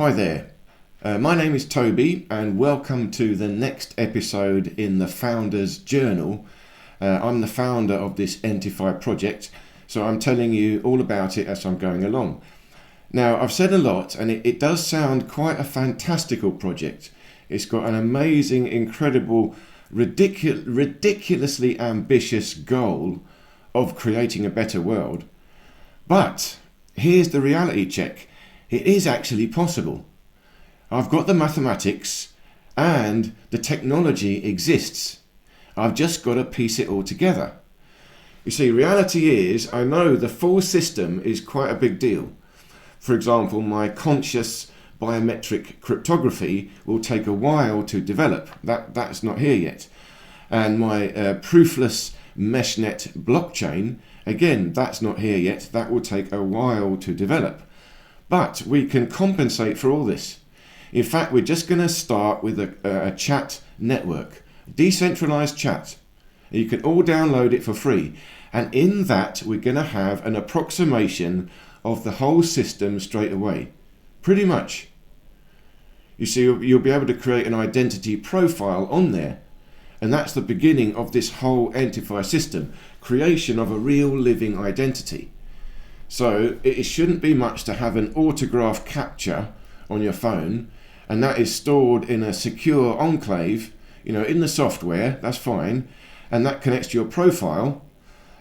Hi there, my name is Toby and welcome to the next episode in the Founders Journal. I'm the founder of this ENTIFY project, so I'm telling you all about it as I'm going along. Now, I've said a lot and it does sound quite a fantastical project. It's got an amazing, incredible, ridiculously ambitious goal of creating a better world. But here's the reality check. It is actually possible. I've got the mathematics and the technology exists. I've just got to piece it all together. You see, reality is, I know the full system is quite a big deal. For example, my conscious biometric cryptography will take a while to develop. That's not here yet. And my proofless meshnet blockchain, again, that's not here yet. That will take a while to develop. But we can compensate for all this. In fact, we're just going to start with a chat network, decentralized chat. You can all download it for free. And in that, we're going to have an approximation of the whole system straight away. Pretty much. You see, you'll be able to create an identity profile on there. And that's the beginning of this whole ENTIFY system, creation of a real living identity. So it shouldn't be much to have an autograph capture on your phone, and that is stored in a secure enclave, in the software, that's fine, and that connects to your profile,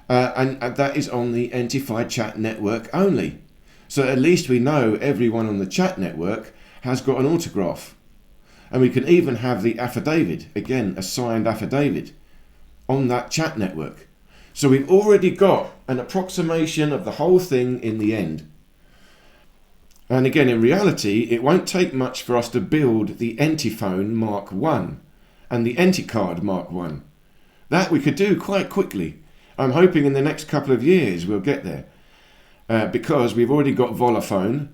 and that is on the ENTIFY chat network only. So at least we know everyone on the chat network has got an autograph. And we can even have the affidavit, again, a signed affidavit, on that chat network. So we've already got an approximation of the whole thing in the end. And again, in reality, it won't take much for us to build the ENTiPhone Mark I and the ENTiCard Mark I. That we could do quite quickly. I'm hoping in the next couple of years we'll get there. Because we've already got Volaphone,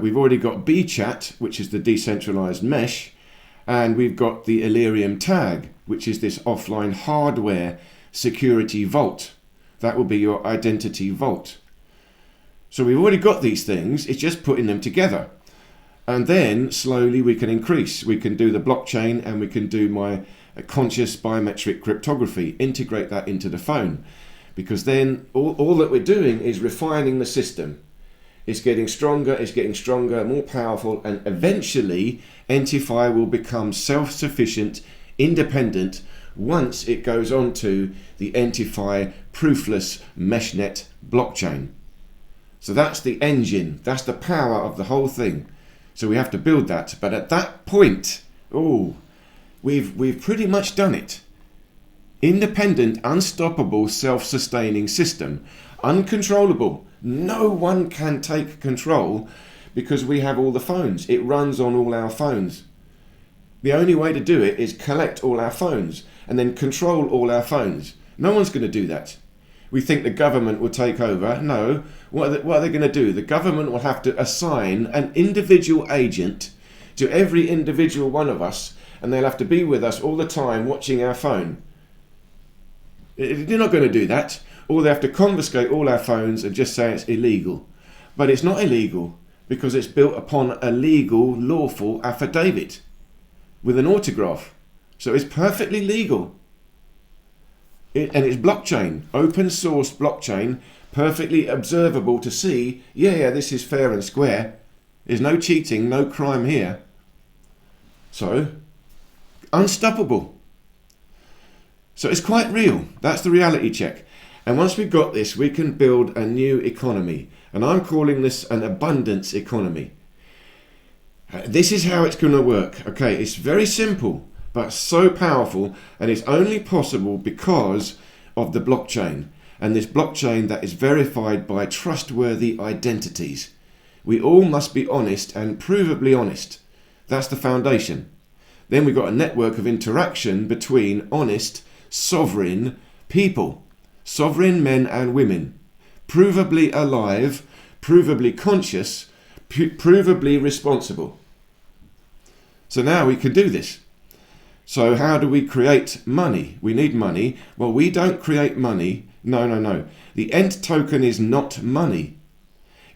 we've already got BChat, which is the decentralized mesh, and we've got the Ethereum tag, which is this offline hardware security vault. That will be your identity vault. So we've already got these things, it's just putting them together. And then slowly we can increase. We can do the blockchain and we can do my conscious biometric cryptography, integrate that into the phone. Because then all that we're doing is refining the system. It's getting stronger, more powerful, and eventually ENTIFY will become self-sufficient, independent, once it goes on to the ENTIFY proofless meshnet blockchain. So that's the engine, that's the power of the whole thing. So we have to build that. But at that point, we've pretty much done it. Independent, unstoppable, self-sustaining system. Uncontrollable. No one can take control because we have all the phones. It runs on all our phones. The only way to do it is collect all our phones and then control all our phones. No one's going to do that. We think the government will take over. No. What are they going to do? The government will have to assign an individual agent to every individual one of us, and they'll have to be with us all the time watching our phone. They're not going to do that. Or they have to confiscate all our phones and just say it's illegal. But it's not illegal because it's built upon a legal, lawful affidavit with an autograph. So it's perfectly legal. And it's blockchain, open source blockchain, perfectly observable to see, this is fair and square. There's no cheating, no crime here. So, unstoppable. So it's quite real. That's the reality check. And once we've got this, we can build a new economy. And I'm calling this an abundance economy. This is how it's going to work. Okay, it's very simple, but so powerful. And it's only possible because of the blockchain. And this blockchain that is verified by trustworthy identities. We all must be honest and provably honest. That's the foundation. Then we've got a network of interaction between honest, sovereign people. Sovereign men and women, provably alive, provably conscious, provably responsible. So now we can do this. So how do we create money? We need money. Well, we don't create money. No. The ENT token is not money.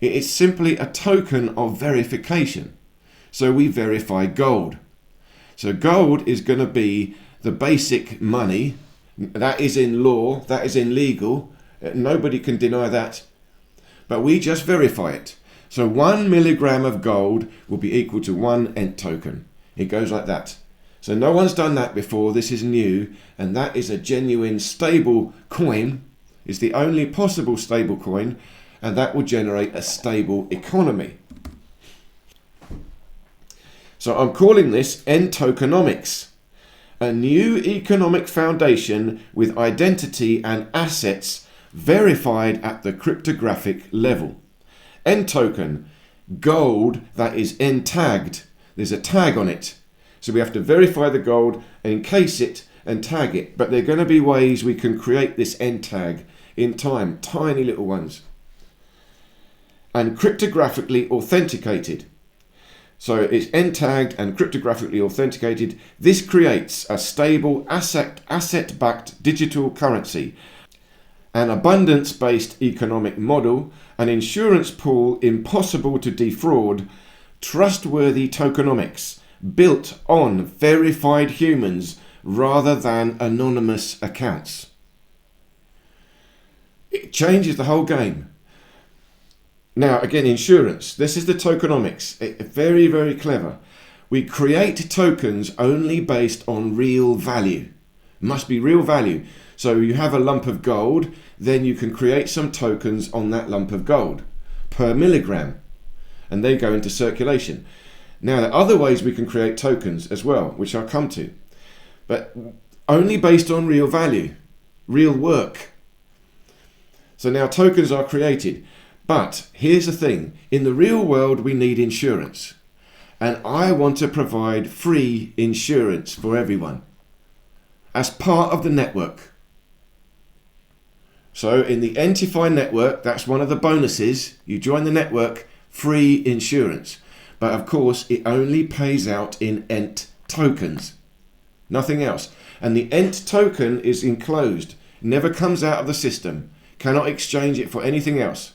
It is simply a token of verification. So we verify gold. So gold is going to be the basic money. That is in law, that is in legal. Nobody can deny that. But we just verify it. So 1 milligram of gold will be equal to 1 ENT token. It goes like that. So no one's done that before. This is new, and that is a genuine stable coin. It's the only possible stable coin, and that will generate a stable economy. So I'm calling this Entokenomics, a new economic foundation with identity and assets verified at the cryptographic level. N token, gold that is N-tagged. There's a tag on it. So we have to verify the gold, encase it and tag it. But there are going to be ways we can create this N-tag in time, tiny little ones. And cryptographically authenticated. So it's N-tagged and cryptographically authenticated. This creates a stable asset-backed digital currency, an abundance-based economic model, an insurance pool impossible to defraud, trustworthy tokenomics, built on verified humans rather than anonymous accounts. It changes the whole game. Now, again, insurance. This is the tokenomics. Very, very clever. We create tokens only based on real value. Must be real value. So you have a lump of gold, then you can create some tokens on that lump of gold per milligram, and they go into circulation. Now, there are other ways we can create tokens as well, which I'll come to, but only based on real value, real work. So now tokens are created. But here's the thing, in the real world we need insurance, and I want to provide free insurance for everyone as part of the network. So in the ENTIFY network, that's one of the bonuses. You join the network, free insurance. But of course it only pays out in ENT tokens, nothing else. And the ENT token is enclosed, never comes out of the system, cannot exchange it for anything else.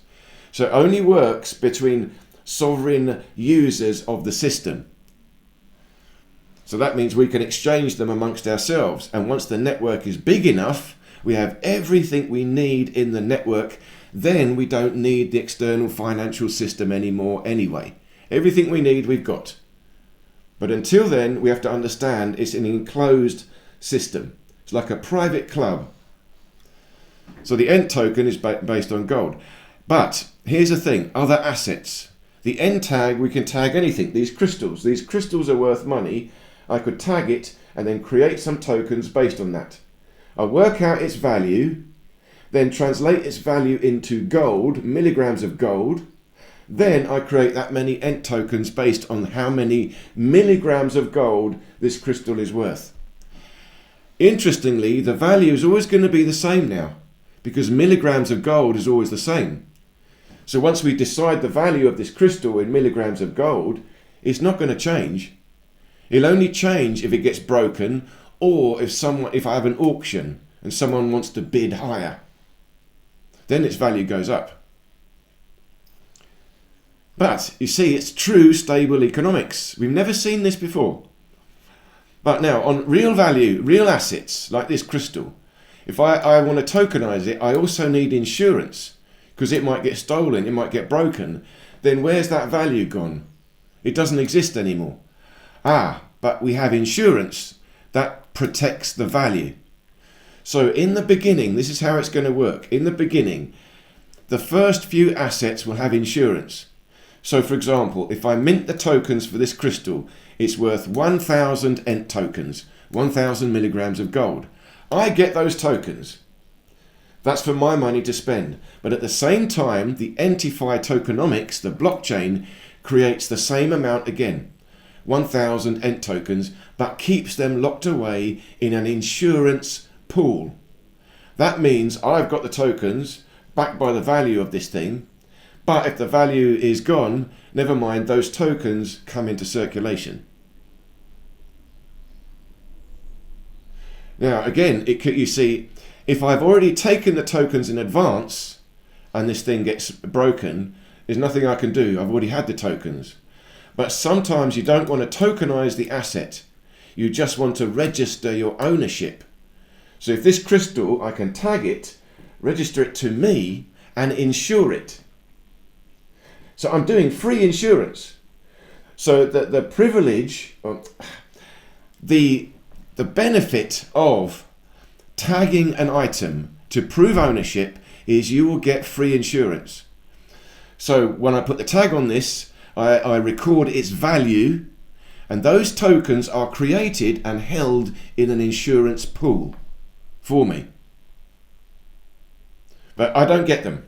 So it only works between sovereign users of the system. So that means we can exchange them amongst ourselves. And once the network is big enough, we have everything we need in the network, then we don't need the external financial system anymore anyway. Everything we need, we've got. But until then, we have to understand it's an enclosed system. It's like a private club. So the ENT token is based on gold. But here's the thing, other assets. The N tag, we can tag anything. These crystals are worth money. I could tag it and then create some tokens based on that. I work out its value, then translate its value into gold, milligrams of gold. Then I create that many ENT tokens based on how many milligrams of gold this crystal is worth. Interestingly, the value is always going to be the same now, because milligrams of gold is always the same. So once we decide the value of this crystal in milligrams of gold, it's not going to change. It'll only change if it gets broken, or if I have an auction and someone wants to bid higher. Then its value goes up. But you see, it's true stable economics. We've never seen this before. But now on real value, real assets like this crystal, if I want to tokenize it, I also need insurance, because it might get stolen, it might get broken. Then where's that value gone? It doesn't exist anymore. But we have insurance that protects the value. So in the beginning, this is how it's going to work. In the beginning, the first few assets will have insurance. So for example, if I mint the tokens for this crystal, it's worth 1,000 ENT tokens, 1,000 milligrams of gold. I get those tokens. That's for my money to spend. But at the same time, the ENTIFY tokenomics, the blockchain, creates the same amount again, 1,000 ENT tokens, but keeps them locked away in an insurance pool. That means I've got the tokens backed by the value of this thing, but if the value is gone, never mind, those tokens come into circulation. Now again, you see, if I've already taken the tokens in advance and this thing gets broken, there's nothing I can do. I've already had the tokens. But sometimes you don't want to tokenize the asset. You just want to register your ownership. So if this crystal, I can tag it, register it to me, and insure it. So I'm doing free insurance. So the privilege, the benefit of tagging an item to prove ownership is you will get free insurance. So when I put the tag on this, I record its value, and those tokens are created and held in an insurance pool for me. But I don't get them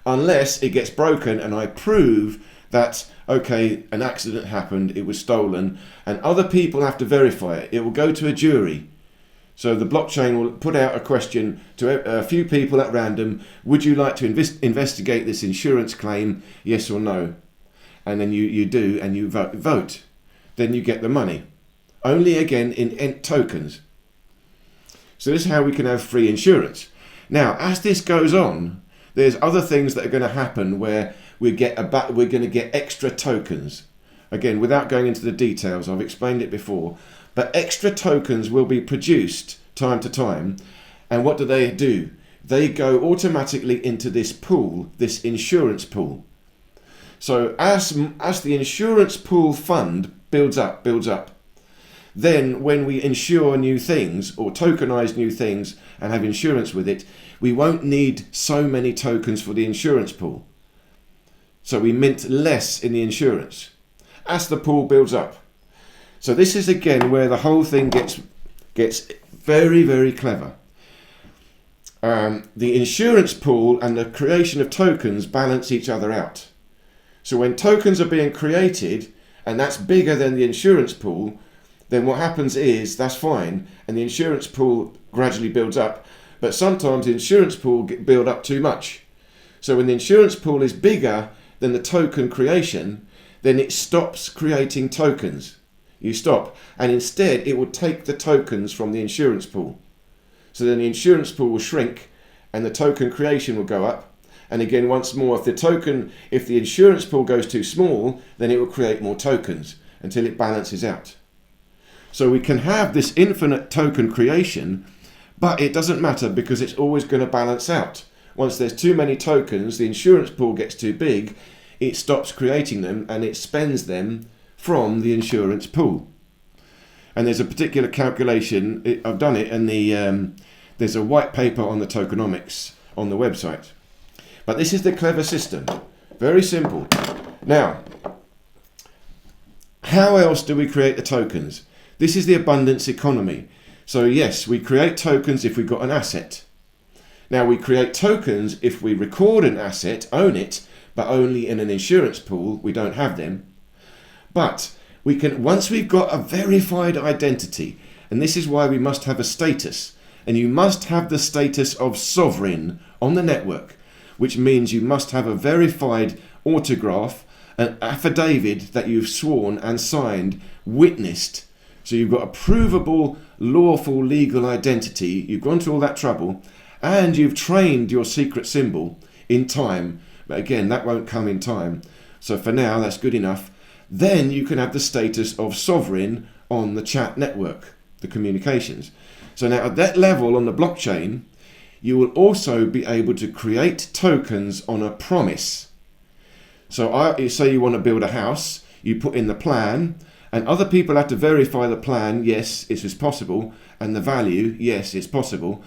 unless it gets broken and I prove that, okay, an accident happened, it was stolen, and other people have to verify it. It will go to a jury. So the blockchain will put out a question to a few people at random. Would you like to investigate this insurance claim? Yes or no? And then you do, and you vote. Then you get the money. Only again in ENT tokens. So this is how we can have free insurance. Now, as this goes on, there's other things that are going to happen where we're going to get extra tokens. Again, without going into the details, I've explained it before, but extra tokens will be produced time to time. And what do? They go automatically into this pool, this insurance pool. So as the insurance pool fund builds up, then when we insure new things or tokenize new things and have insurance with it, we won't need so many tokens for the insurance pool. So we mint less in the insurance as the pool builds up. So this is again where the whole thing gets very, very clever. The insurance pool and the creation of tokens balance each other out. So when tokens are being created, and that's bigger than the insurance pool, then what happens is, that's fine, and the insurance pool gradually builds up, but sometimes the insurance pool build up too much. So when the insurance pool is bigger than the token creation, then it stops creating tokens. You stop, and instead it will take the tokens from the insurance pool. So then the insurance pool will shrink, and the token creation will go up. And again, once more, if the insurance pool goes too small, then it will create more tokens until it balances out. So we can have this infinite token creation, but it doesn't matter because it's always going to balance out. Once there's too many tokens, the insurance pool gets too big, it stops creating them and it spends them from the insurance pool. And there's a particular calculation, I've done it, and there's a white paper on the tokenomics on the website. But this is the clever system. Very simple. Now, how else do we create the tokens? This is the abundance economy. So yes, we create tokens if we've got an asset. Now we create tokens if we record an asset, own it, but only in an insurance pool. We don't have them. But we can, once we've got a verified identity, and this is why we must have a status, and you must have the status of sovereign on the network, which means you must have a verified autograph, an affidavit that you've sworn and signed, witnessed. So you've got a provable, lawful, legal identity. You've gone through all that trouble, and you've trained your secret symbol in time. But again, that won't come in time. So for now, that's good enough. Then you can have the status of sovereign on the chat network, the communications. So now at that level on the blockchain, you will also be able to create tokens on a promise. So say you want to build a house, you put in the plan, and other people have to verify the plan, yes, it is possible, and the value, yes, it's possible.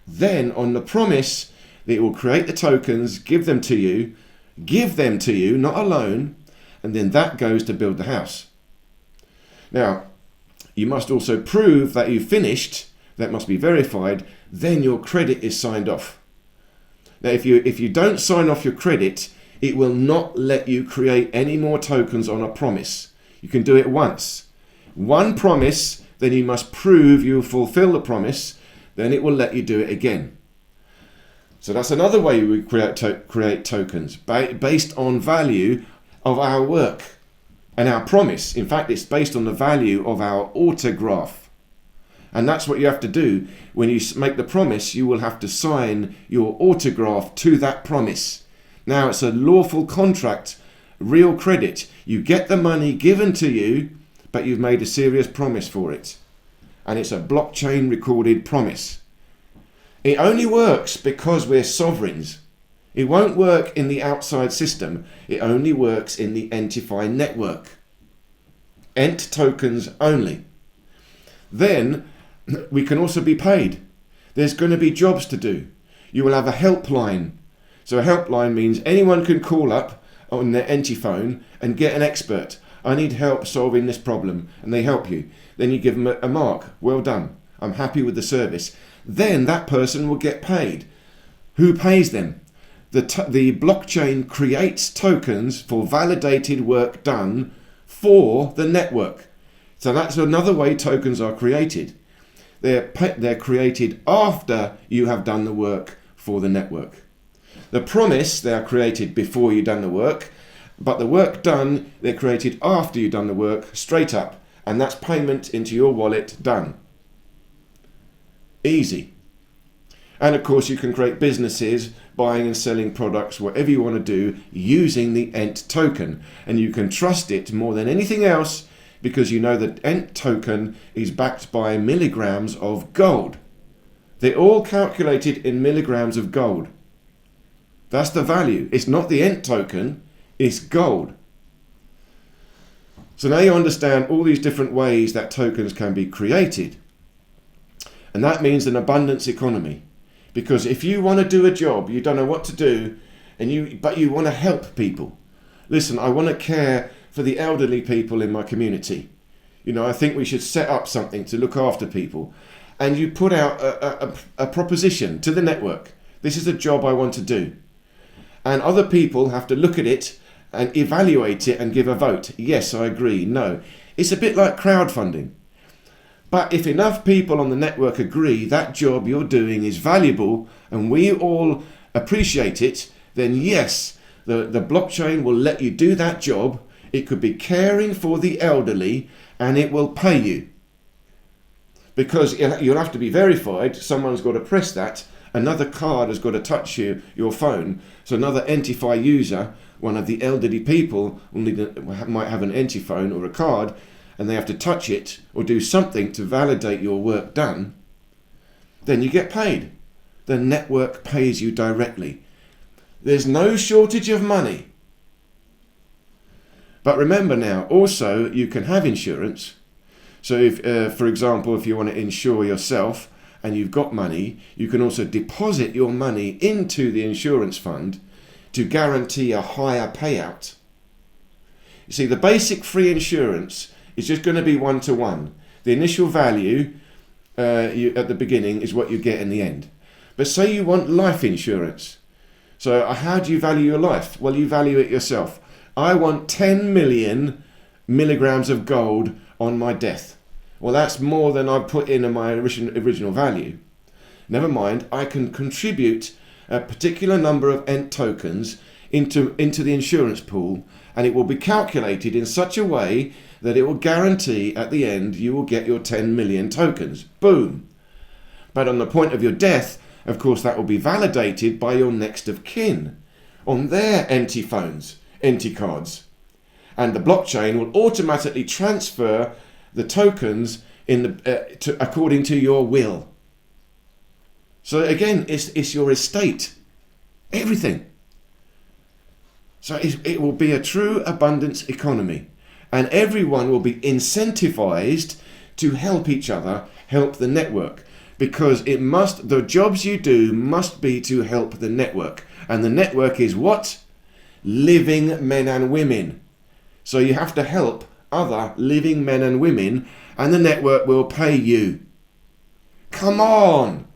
Then on the promise, it will create the tokens, give them to you, not a loan, and then that goes to build the house. Now, you must also prove that you finished, that must be verified, then your credit is signed off. Now, if you don't sign off your credit, it will not let you create any more tokens on a promise. You can do it once. One promise, then you must prove you fulfill the promise, then it will let you do it again. So that's another way we create tokens, based on value of our work and our promise. In fact, it's based on the value of our autograph. And that's what you have to do. When you make the promise, you will have to sign your autograph to that promise. Now, it's a lawful contract real credit. You get the money given to you, but you've made a serious promise for it. And it's a blockchain recorded promise. It only works because we're sovereigns. It won't work in the outside system. It only works in the ENTIFY network. ENT tokens only. Then we can also be paid. There's going to be jobs to do. You will have a helpline. So a helpline means anyone can call up on their ENTI and get an expert. I need help solving this problem, and they help you. Then you give them a mark. Well done. I'm happy with the service. Then that person will get paid. Who pays them? The blockchain creates tokens for validated work done for the network. So that's another way tokens are created. They're created after you have done the work for the network. The promise, they are created before you've done the work, but the work done, they're created after you've done the work, straight up, and that's payment into your wallet, done. Easy. And of course you can create businesses, buying and selling products, whatever you want to do, using the ENT token. And you can trust it more than anything else because you know that ENT token is backed by milligrams of gold. They're all calculated in milligrams of gold. That's the value. It's not the ENT token, it's gold. So now you understand all these different ways that tokens can be created. And that means an abundance economy. Because if you want to do a job, you don't know what to do, but you want to help people. Listen, I want to care for the elderly people in my community. I think we should set up something to look after people. And you put out a proposition to the network. This is a job I want to do. And other people have to look at it and evaluate it and give a vote. Yes, I agree. No. It's a bit like crowdfunding. But if enough people on the network agree that job you're doing is valuable and we all appreciate it, then yes, the blockchain will let you do that job. It could be caring for the elderly and it will pay you. Because you'll have to be verified. Someone's got to press that. Another card has got to touch your phone. So another ENTIFY user, one of the elderly people, might have an ENTIFY or a card, and they have to touch it or do something to validate your work done. Then you get paid. The network pays you directly. There's no shortage of money. But remember now, also you can have insurance. So if, for example, if you want to insure yourself and you've got money, you can also deposit your money into the insurance fund to guarantee a higher payout. You see, the basic free insurance is just going to be one-to-one. The initial value at the beginning is what you get in the end. But say you want life insurance. So how do you value your life? Well, you value it yourself. I want 10 million milligrams of gold on my death. Well, that's more than I put in my original value. Never mind, I can contribute a particular number of ENT tokens into the insurance pool, and it will be calculated in such a way that it will guarantee at the end you will get your 10 million tokens. Boom. But on the point of your death, of course, that will be validated by your next of kin on their ENTI phones, ENTI cards. And the blockchain will automatically transfer the tokens according to your will. So again, it's your estate. Everything. So it will be a true abundance economy. And everyone will be incentivized to help each other, help the network. Because the jobs you do must be to help the network. And the network is what? Living men and women. So you have to help other living men and women, and the network will pay you. Come on!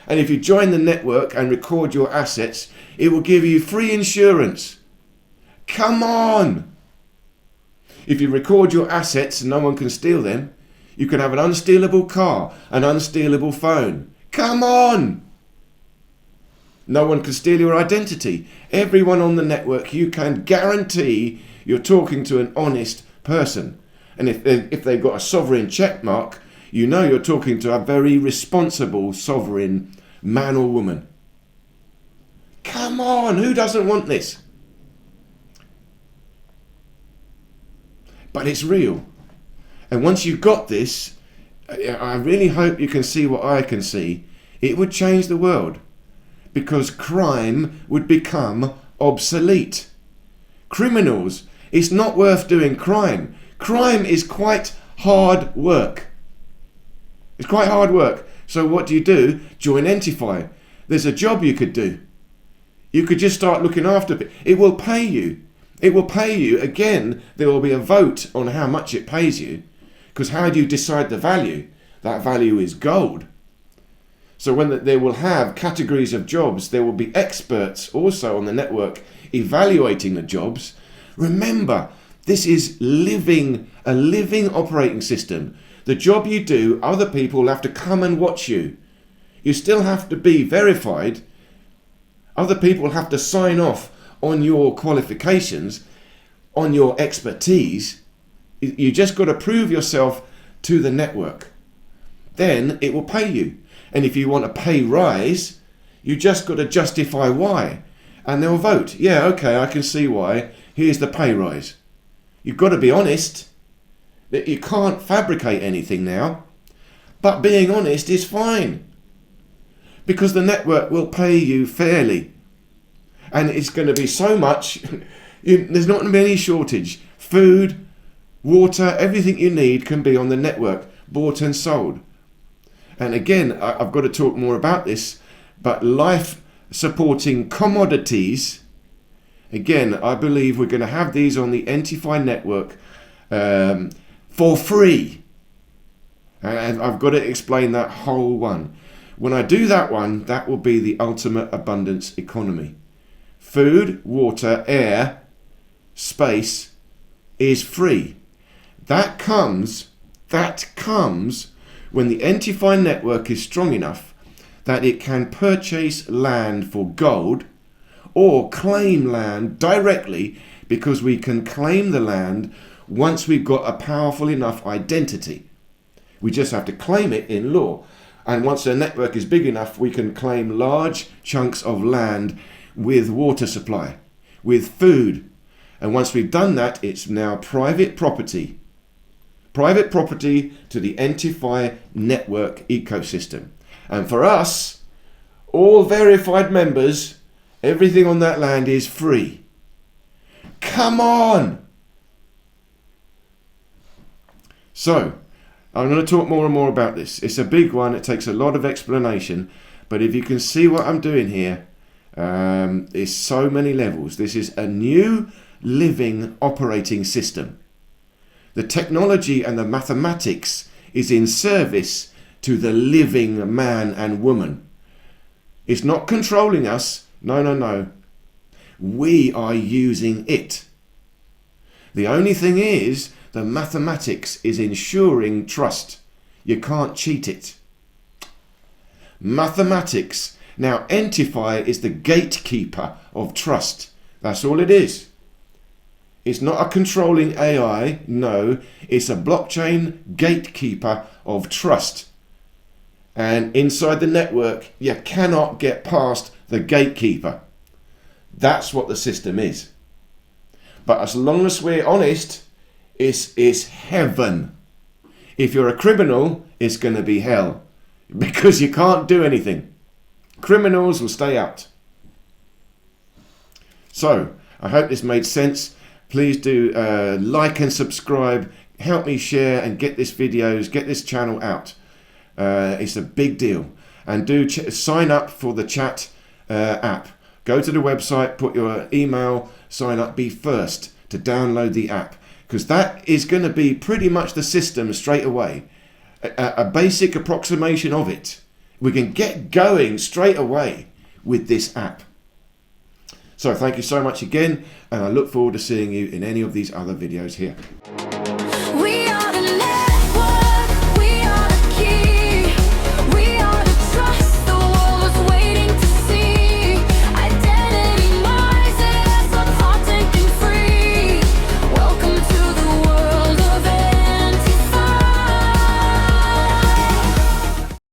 And if you join the network and record your assets, it will give you free insurance. Come on! If you record your assets and no one can steal them, you can have an unstealable car, an unstealable phone. Come on! No one can steal your identity. Everyone on the network, you can guarantee you're talking to an honest person. And if they've got a sovereign check mark, you know you're talking to a very responsible sovereign man or woman. Come on, who doesn't want this? but it's real. And once you've got this, I really hope you can see what I can see. It would change the world, because crime would become obsolete. Criminals, it's not worth doing crime. Crime is quite hard work. It's quite hard work. So what do? Join ENTIFY. There's a job you could do. You could just start looking after it. It will pay you. It will pay you. Again, there will be a vote on how much it pays you. Because how do you decide the value? That value is gold. So when they will have categories of jobs, there will be experts also on the network evaluating the jobs. Remember, this is a living operating system. The job you do, other people will have to come and watch you. You still have to be verified. Other people will have to sign off on your qualifications, on your expertise. You just got to prove yourself to the network. Then it will pay you. And if you want a pay rise, you just got to justify why. And they'll vote. Yeah, okay, I can see why. Here's the pay rise. You've got to be honest. You can't fabricate anything now. But being honest is fine. Because the network will pay you fairly. And it's going to be so much. There's not going to be any shortage. Food, water, everything you need can be on the network, bought and sold. And again, I've got to talk more about this, but life supporting commodities, again, I believe we're going to have these on the ENTIFY network for free. And I've got to explain that whole one. When I do that one, that will be the ultimate abundance economy. Food, water, air, space is free. That comes when the ENTIFY network is strong enough that it can purchase land for gold or claim land directly, because we can claim the land once we've got a powerful enough identity. We just have to claim it in law. And once the network is big enough, we can claim large chunks of land with water supply, with food. And once we've done that, it's now private property. Private property to the ENTIFY network ecosystem. And for us, all verified members, everything on that land is free. Come on! So, I'm going to talk more and more about this. It's a big one. It takes a lot of explanation. But if you can see what I'm doing here, there's so many levels. This is a new living operating system. The technology and the mathematics is in service to the living man and woman. It's not controlling us. No. We are using it. The only thing is, the mathematics is ensuring trust. You can't cheat it. Mathematics. Now, ENTIFY is the gatekeeper of trust. That's all it is. It's not a controlling AI. No, it's a blockchain gatekeeper of trust. And inside the network, you cannot get past the gatekeeper. That's what the system is. But as long as we're honest, it's heaven. If you're a criminal, it's going to be hell, because you can't do anything. Criminals will stay out. So, I hope this made sense. Please do like and subscribe. Help me share and get this channel out. It's a big deal. And do sign up for the chat app. Go to the website, put your email, sign up, be first to download the app. Because that is going to be pretty much the system straight away. A basic approximation of it. We can get going straight away with this app. So thank you so much again, and I look forward to seeing you in any of these other videos here.